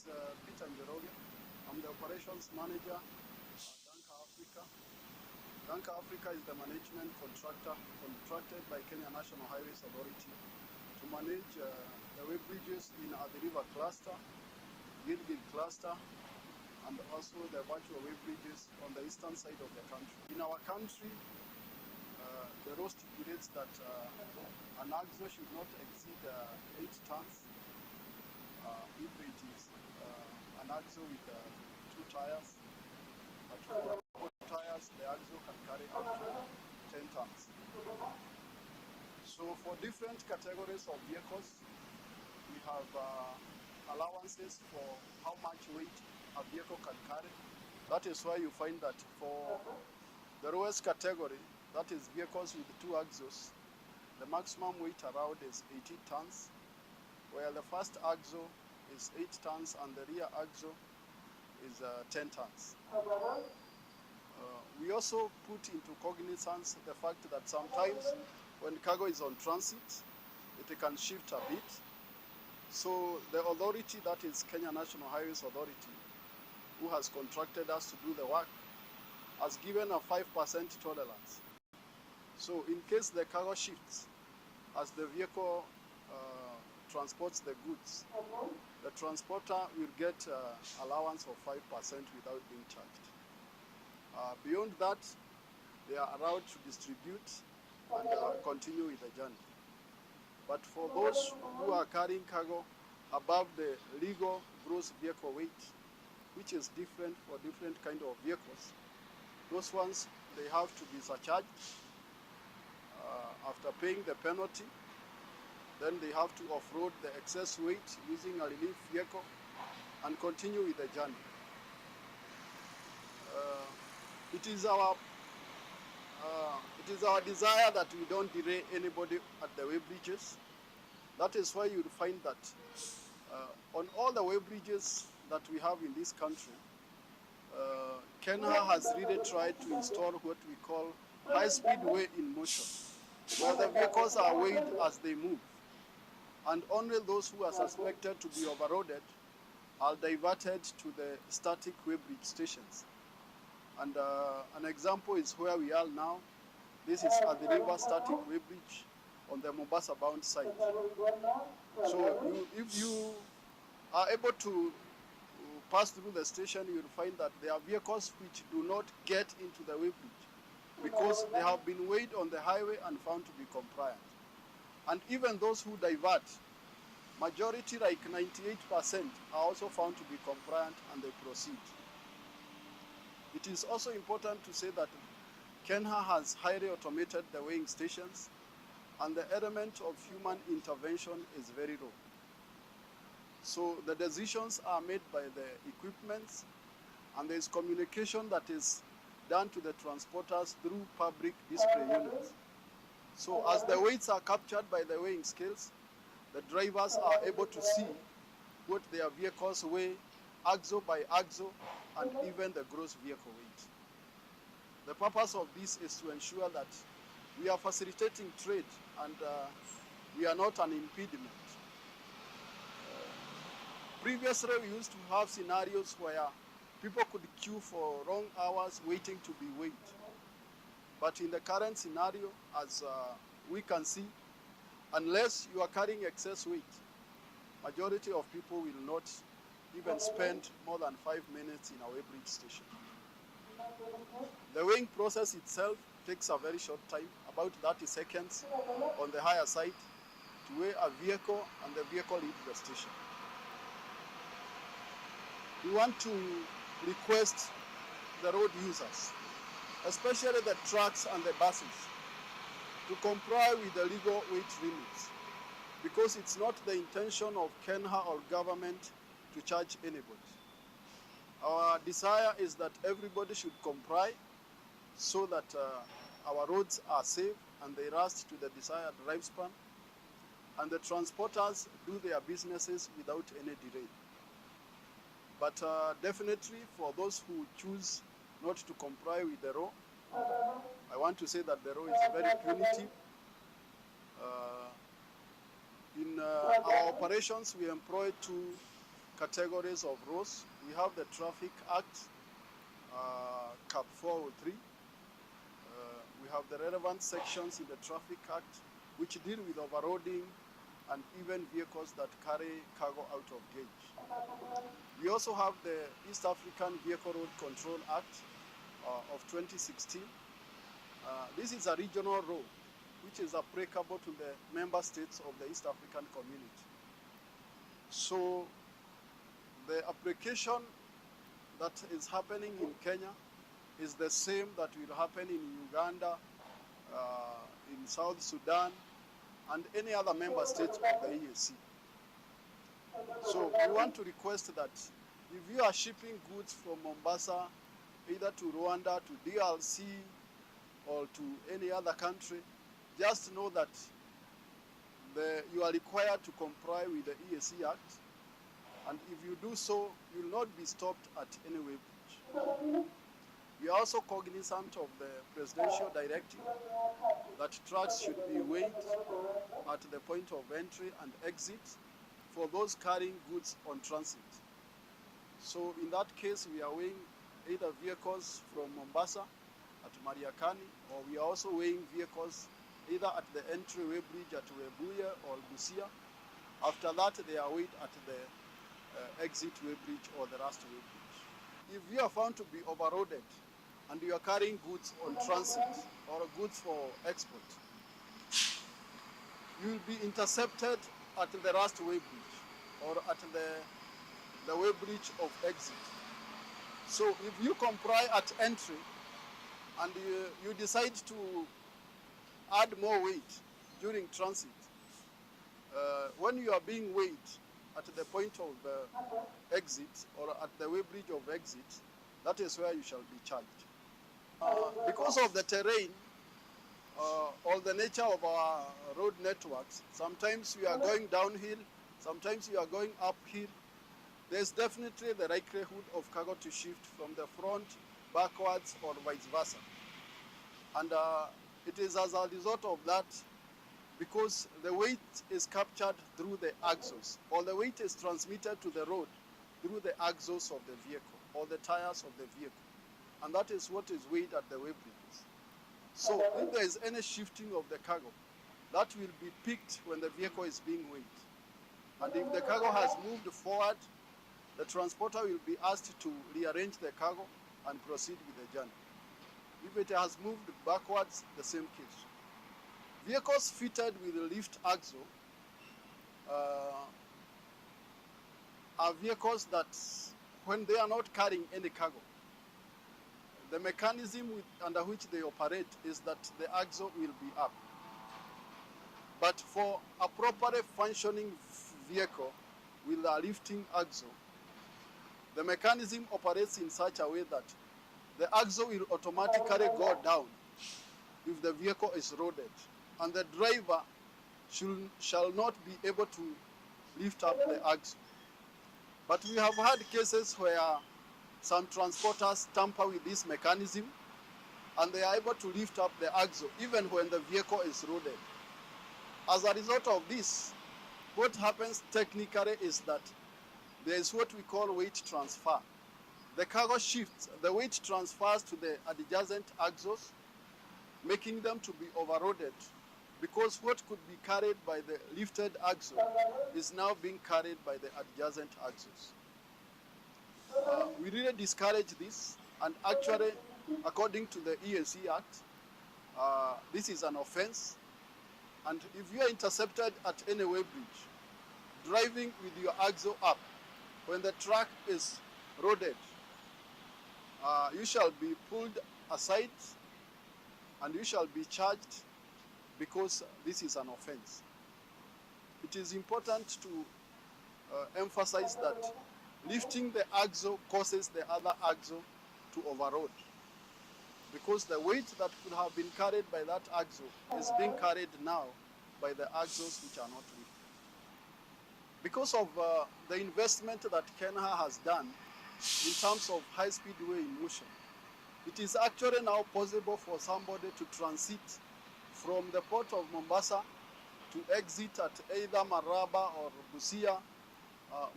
Peter. I'm the operations manager at KeNHA Africa. KeNHA Africa is the management contractor contracted by Kenya National Highways Authority to manage the way bridges in the River cluster, Gilgil cluster, and also the virtual way bridges on the eastern side of the country. In our country, the law stipulates that an axle should not exceed 8 tons if it is an axle with 2 tires. But for 4 tires, the axle can carry up to 10 tons. So for different categories of vehicles, we have allowances for how much weight a vehicle can carry. That is why you find that for the lowest category, that is vehicles with 2 axles, the maximum weight allowed is 18 tons, where the first axle is 8 tons and the rear axle is 10 tons. We also put into cognizance the fact that sometimes when cargo is on transit, it can shift a bit. So the authority, that is Kenya National Highways Authority, who has contracted us to do the work, has given a 5% tolerance. So in case the cargo shifts, as the vehicle transports the goods, the transporter will get allowance of 5% without being charged. Beyond that, they are allowed to distribute and continue with the journey. But for those who are carrying cargo above the legal gross vehicle weight, which is different for different kind of vehicles, those ones, they have to be surcharged. After paying the penalty, then they have to offload the excess weight using a relief vehicle and continue with the journey. It is our desire that we don't delay anybody at the way bridges. That is why you'll find that on all the way bridges that we have in this country, KeNHA has really tried to install what we call high-speed way in motion, where the vehicles are weighed as they move, and only those who are suspected to be overloaded are diverted to the static weighbridge stations. And an example is where we are now. This is at the river static weighbridge on the Mombasa-bound side. So if you are able to pass through the station, you will find that there are vehicles which do not get into the weighbridge because they have been weighed on the highway and found to be compliant. And even those who divert, majority, like 98%, are also found to be compliant and they proceed. It is also important to say that KeNHA has highly automated the weighing stations, and the element of human intervention is very low. So the decisions are made by the equipments, and there is communication that is done to the transporters through public display units. So as the weights are captured by the weighing scales, the drivers are able to see what their vehicles weigh, axle by axle, and even the gross vehicle weight. The purpose of this is to ensure that we are facilitating trade and we are not an impediment. Previously, we used to have scenarios where people could queue for long hours waiting to be weighed. But in the current scenario, as we can see, unless you are carrying excess weight, majority of people will not even spend more than 5 minutes in a weighbridge station. The weighing process itself takes a very short time, about 30 seconds on the higher side, to weigh a vehicle and the vehicle leaves the station. We want to request the road users, especially the trucks and the buses, to comply with the legal weight limits, because it's not the intention of KeNHA or government to charge anybody. Our desire is that everybody should comply so that our roads are safe and they last to the desired lifespan, and the transporters do their businesses without any delay. But definitely for those who choose not to comply with the law, I want to say that the law is very punitive. In our operations, we employ 2 categories of roads. We have the Traffic Act, Cap 403. We have the relevant sections in the Traffic Act which deal with overloading and even vehicles that carry cargo out of gauge. We also have the East African Vehicle Road Control Act of 2016. This is a regional road which is applicable to the member states of the East African Community. So the application that is happening in Kenya is the same that will happen in Uganda, in South Sudan, and any other member states of the EAC. So we want to request that if you are shipping goods from Mombasa, either to Rwanda, to DRC, or to any other country, just know that you are required to comply with the EAC Act, and if you do so, you will not be stopped at any weighbridge. We are also cognizant of the presidential directive that trucks should be weighed at the point of entry and exit for those carrying goods on transit. So in that case, we are weighing either vehicles from Mombasa at Mariakani, or we are also weighing vehicles either at the entry weighbridge at Webuye or Busia. After that, they are weighed at the exit weighbridge or the last weighbridge. If you are found to be overloaded and you are carrying goods on transit or goods for export, you will be intercepted at the last weighbridge or at the weighbridge of exit. So if you comply at entry and you decide to add more weight during transit, when you are being weighed at the point of exit or at the weighbridge of exit, that is where you shall be charged. Because of the terrain or the nature of our road networks, sometimes we are going downhill, sometimes we are going uphill. There's definitely the likelihood of cargo to shift from the front backwards or vice versa. And it is as a result of that, because the weight is captured through the axles, or the weight is transmitted to the road through the axles of the vehicle or the tires of the vehicle. And that is what is weighed at the weighbridges. So if there is any shifting of the cargo, that will be picked when the vehicle is being weighed. And if the cargo has moved forward, the transporter will be asked to rearrange the cargo and proceed with the journey. If it has moved backwards, the same case. Vehicles fitted with a lift axle are vehicles that, when they are not carrying any cargo, the mechanism under which they operate is that the axle will be up. But for a properly functioning vehicle with a lifting axle, the mechanism operates in such a way that the axle will automatically go down if the vehicle is loaded, and the driver shall not be able to lift up the axle. But we have had cases where some transporters tamper with this mechanism and they are able to lift up the axle even when the vehicle is loaded. As a result of this, what happens technically is that there is what we call weight transfer. The cargo shifts, the weight transfers to the adjacent axles, making them to be overloaded, because what could be carried by the lifted axle is now being carried by the adjacent axles. We really discourage this, and actually, according to the EAC Act, this is an offense. And if you are intercepted at any weighbridge, driving with your axle up, when the truck is loaded, you shall be pulled aside and you shall be charged, because this is an offense. It is important to emphasize that lifting the axle causes the other axle to overload, because the weight that could have been carried by that axle is being carried now by the axles which are not lifted. Because of the investment that KeNHA has done in terms of high-speed way in motion, it is actually now possible for somebody to transit from the port of Mombasa to exit at either Maraba or Busia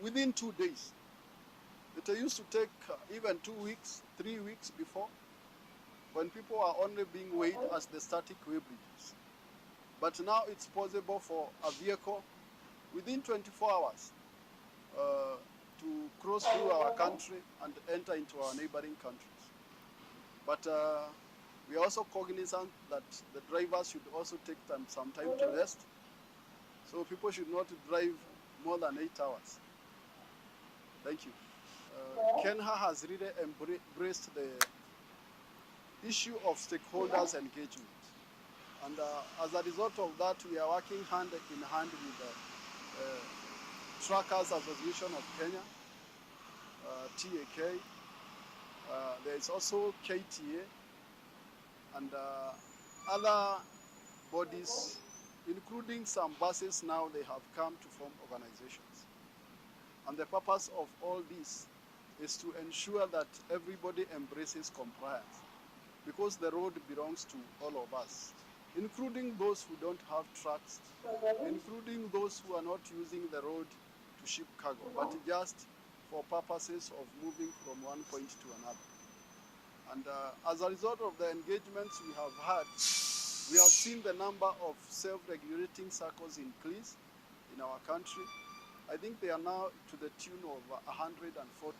within 2 days. It used to take even 2 weeks, 3 weeks before, when people are only being weighed as the static weigh bridges. But now it's possible for a vehicle within 24 hours to cross through our country and enter into our neighboring countries. But we are also cognizant that the drivers should also take some time to rest. So people should not drive more than 8 hours. Thank you. KeNHA has really embraced the issue of stakeholders engagement. And as a result of that, we are working hand in hand with the Truckers Association of Kenya, TAK. There is also KTA and other bodies, including some buses now, they have come to form organizations. And the purpose of all this is to ensure that everybody embraces compliance, because the road belongs to all of us, including those who don't have trucks, including those who are not using the road to ship cargo, but just for purposes of moving from one point to another. And as a result of the engagements we have had, we have seen the number of self-regulating circles increase in our country. I think they are now to the tune of 140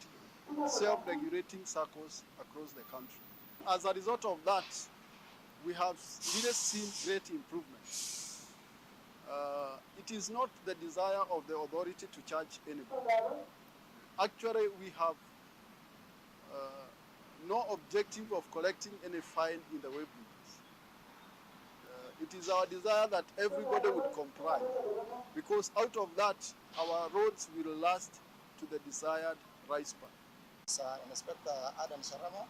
self-regulating circles across the country. As a result of that, we have really seen great improvements. It is not the desire of the authority to charge anybody. Actually, we have no objective of collecting any fine in the way bridges. It is our desire that everybody would comply, because out of that, our roads will last to the desired lifespan. Inspector Adam Sharama.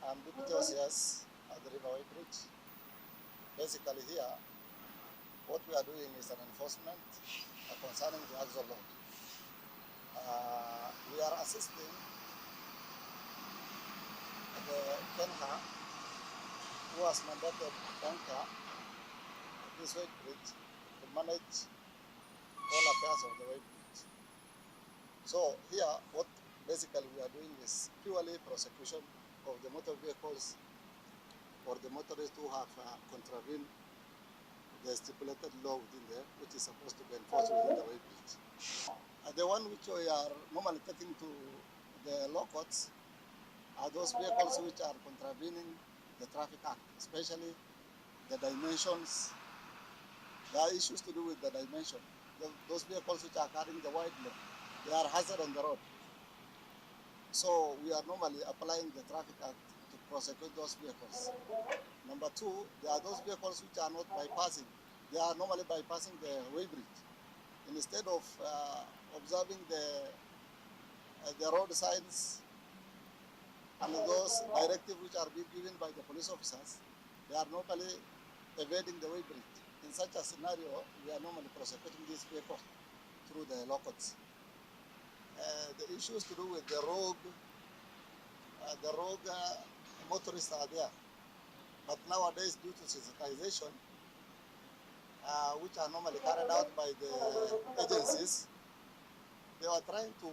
I'm Deputy OCS at the Riverway Bridge. Basically here, what we are doing is an enforcement concerning the axle load. We are assisting the KeNHA, who has mandated KeNHA, this weight bridge, to manage all affairs of the weight bridge. So here, what basically we are doing is purely prosecution of the motor vehicles or the motorists who have contravened the stipulated law within there, which is supposed to be enforced within the weight bridge. The one which we are normally taking to the law courts are those vehicles which are contravening the Traffic Act, especially the dimensions. There are issues to do with the dimension. Those vehicles which are carrying the wide load, they are hazard on the road. So we are normally applying the Traffic Act to prosecute those vehicles. Number two, there are those vehicles which are not bypassing. They are normally bypassing the way bridge. Instead of observing the road signs and those directives which are being given by the police officers, they are normally evading the way bridge. In such a scenario, we are normally prosecuting these vehicles through the law courts. The issues to do with the rogue motorists are there. But nowadays, due to sensitization, which are normally carried out by the agencies, they are trying to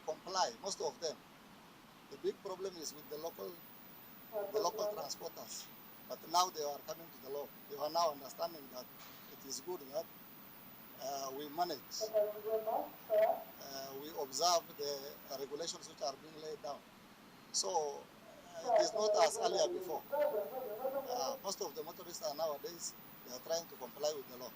comply, most of them. The big problem is with the local transporters. But now they are coming to the law. They are now understanding that it is good that we manage, we observe the regulations which are being laid down. So it is not as earlier before. Most of the motorists are nowadays, they are trying to comply with the law.